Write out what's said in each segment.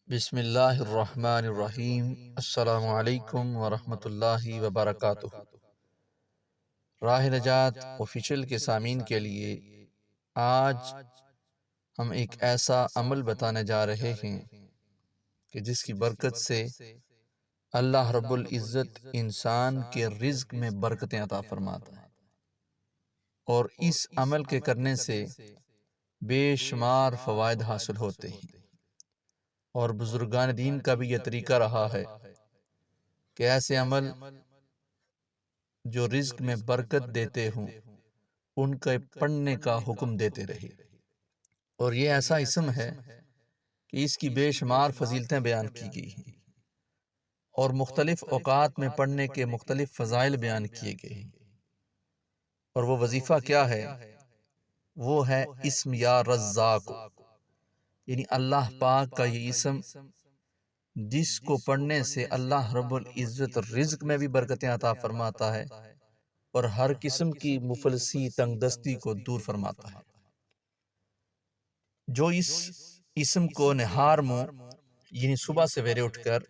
بسم اللہ الرحمن الرحیم۔ السلام علیکم ورحمۃ اللہ وبرکاتہ۔ راہ نجات آفیشیل کے سامعین کے لیے آج ہم ایک ایسا عمل بتانے جا رہے ہیں کہ جس کی برکت سے اللہ رب العزت انسان کے رزق میں برکتیں عطا فرماتا ہے، اور اس عمل کے کرنے سے بے شمار فوائد حاصل ہوتے ہیں۔ اور بزرگان دین کا بھی یہ طریقہ رہا ہے کہ ایسے عمل جو رزق میں برکت دیتے ہوں ان کے پڑھنے کا حکم دیتے رہے۔ اور یہ ایسا اسم ہے کہ اس کی بے شمار فضیلتیں بیان کی گئی ہیں، اور مختلف اوقات میں پڑھنے کے مختلف فضائل بیان کیے گئے ہیں۔ اور وہ وظیفہ کیا ہے؟ وہ ہے اسم یا رزاق، یعنی اللہ پاک کا یہ اسم جس کو پڑھنے سے اللہ رب العزت رزق میں بھی برکتیں عطا فرماتا ہے اور ہر قسم کی مفلسی تنگ دستی کو دور فرماتا ہے۔ جو اس اسم کو نہار منہ یعنی صبح سویرے اٹھ کر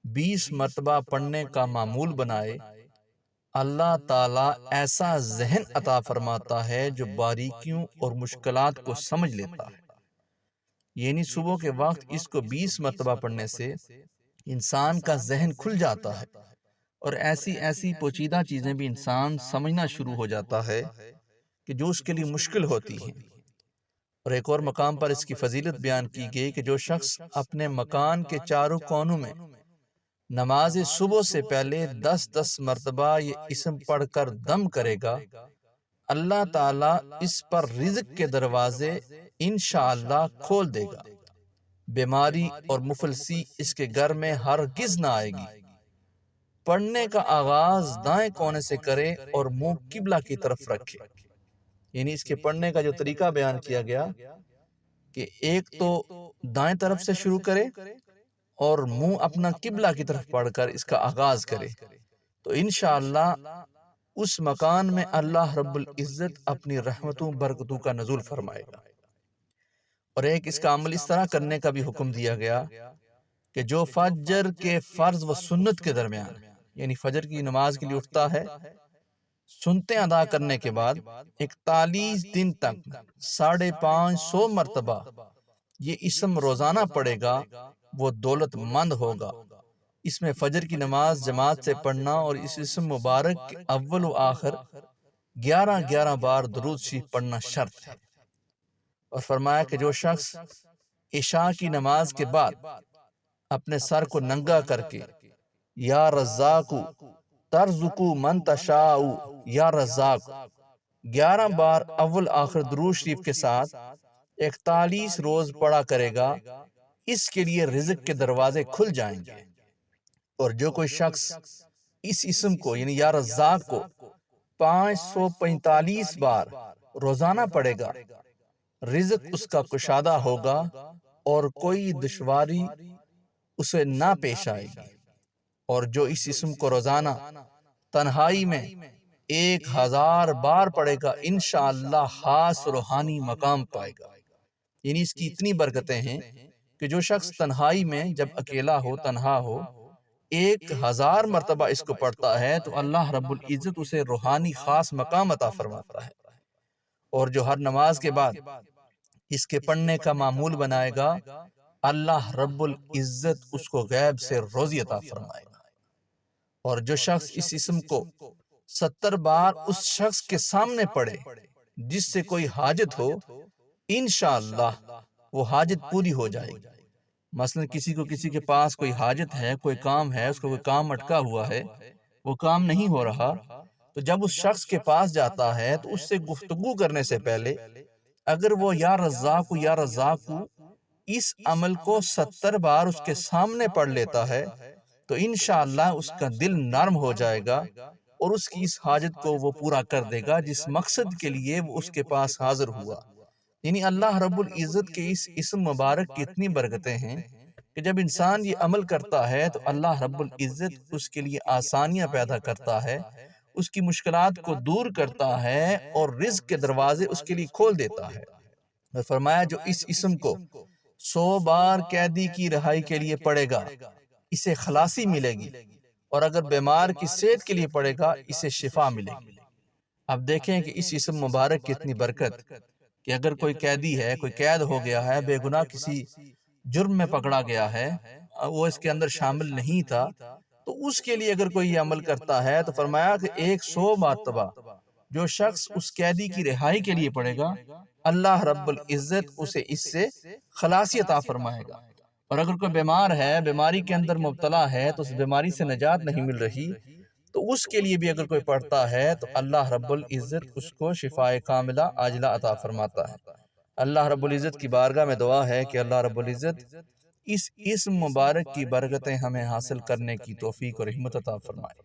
20 مرتبہ پڑھنے کا معمول بنائے، اللہ تعالیٰ ایسا ذہن عطا فرماتا ہے جو باریکیوں اور مشکلات کو سمجھ لیتا ہے۔ یعنی صبح کے وقت اس کو 20 مرتبہ پڑھنے سے انسان کا ذہن کھل جاتا ہے، اور ایسی ایسی پوچیدہ چیزیں بھی انسان سمجھنا شروع ہو جاتا ہے کہ جو اس کے لیے مشکل ہوتی ہیں۔ اور ایک اور مقام پر اس کی فضیلت بیان کی گئی کہ جو شخص اپنے مکان کے چاروں کونوں میں نماز صبح سے پہلے 10 مرتبہ یہ اسم پڑھ کر دم کرے گا، اللہ تعالیٰ اس پر رزق کے دروازے انشاءاللہ کھول دے گا۔ بیماری اور مفلسی اس کے گھر میں ہرگز نہ آئے گی۔ پڑھنے کا آغاز دائیں کونے سے کرے اور منہ قبلہ کی طرف رکھے۔ یعنی اس کے پڑھنے کا جو طریقہ بیان کیا گیا کہ ایک تو دائیں طرف سے شروع کرے اور منہ اپنا قبلہ کی طرف پڑھ کر اس کا آغاز کرے، تو انشاءاللہ اس مکان میں اللہ رب العزت اپنی رحمتوں برکتوں کا نزول فرمائے گا۔ اور ایک اس کا عمل اس طرح کرنے کا بھی حکم دیا گیا کہ جو فجر کے فرض و سنت کے درمیان یعنی فجر کی نماز کے لیے اٹھتا ہے، سنتیں ادا کرنے کے بعد 41 دن تک 550 مرتبہ یہ اسم روزانہ پڑھے گا، وہ دولت مند ہوگا۔ اس میں فجر کی نماز جماعت سے پڑھنا اور اس اسم مبارک کے اول و آخر 11 بار درود شریف پڑھنا شرط ہے۔ اور فرمایا کہ جو شخص عشاء کی نماز کے بعد اپنے سر کو ننگا کر کے یا رزاق ترزق من تشاء یا رزاق 11 بار اول آخر درود شریف کے ساتھ 41 روز پڑھا کرے گا، اس کے لیے رزق کے دروازے کھل جائیں گے۔ اور جو کوئی شخص اس اسم کو یعنی یا رزاق کو 545 بار روزانہ پڑھے گا، رزق اس کا کشادہ ہوگا اور کوئی دشواری اسے نہ پیش آئے گی۔ اور جو اس اسم کو روزانہ تنہائی میں 1000 بار پڑھے گا، انشاءاللہ خاص روحانی مقام پائے گا۔ یعنی اس کی اتنی برکتیں ہیں کہ جو شخص تنہائی میں جب اکیلا ہو، تنہا ہو، 1000 مرتبہ اس کو پڑھتا ہے تو اللہ رب العزت اسے روحانی خاص مقام عطا فرماتا ہے۔ اور جو ہر نماز کے بعد اس کے پڑھنے کا معمول بنائے گا، اللہ رب العزت اس کو غیب سے روزی عطا فرمائے گا۔ اور جو شخص اس اسم کو 70 بار اس شخص کے سامنے پڑھے جس سے کوئی حاجت ہو، انشاءاللہ وہ حاجت پوری ہو جائے گی۔ مثلا کسی کے پاس کوئی حاجت ہے، کوئی کام ہے، اس کو کوئی کام اٹکا ہوا ہے، وہ کام نہیں ہو رہا، تو جب اس شخص کے پاس جاتا ہے تو اس سے گفتگو کرنے سے پہلے اگر وہ یا رزاق اس عمل کو 70 بار اس کے سامنے پڑھ لیتا ہے تو انشاءاللہ اس کا دل نرم ہو جائے گا اور اس کی اس حاجت کو وہ پورا کر دے گا جس مقصد کے لیے وہ اس کے پاس حاضر ہوا۔ یعنی اللہ رب العزت کے اس اسم مبارک کی اتنی برکتیں ہیں کہ جب انسان یہ عمل کرتا ہے تو اللہ رب العزت اس کے لیے آسانیاں پیدا کرتا ہے، اس کی مشکلات کو دور کرتا ہے اور رزق کے دروازے اس کے لیے کھول دیتا ہے۔ اور فرمایا جو اس اسم کو 100 بار قیدی کی رہائی کے لیے پڑھے گا اسے خلاصی ملے گی، اور اگر بیمار کی صحت کے لیے پڑھے گا اسے شفا ملے گی۔ اب دیکھیں کہ اس اسم مبارک کی اتنی برکت کہ اگر کوئی قیدی ہے، کوئی قید ہو گیا ہے، بے گناہ کسی جرم میں پکڑا گیا ہے، وہ اس کے اندر شامل نہیں تھا، تو اس کے لیے اگر کوئی یہ عمل کرتا ہے تو فرمایا کہ 100 مرتبہ جو شخص اس قیدی کی رہائی کے لیے پڑے گا، اللہ رب العزت اسے اس سے خلاصی عطا فرمائے گا۔ اور اگر کوئی بیمار ہے، بیماری کے اندر مبتلا ہے، تو اس بیماری سے نجات نہیں مل رہی، تو اس کے لیے بھی اگر کوئی پڑھتا ہے تو اللہ رب العزت اس کو شفاء کاملہ عاجلہ عطا فرماتا ہے۔ اللہ رب العزت کی بارگاہ میں دعا ہے کہ اللہ رب العزت اس اسم مبارک کی برکتیں ہمیں حاصل کرنے کی توفیق اور ہمت عطا فرمائے۔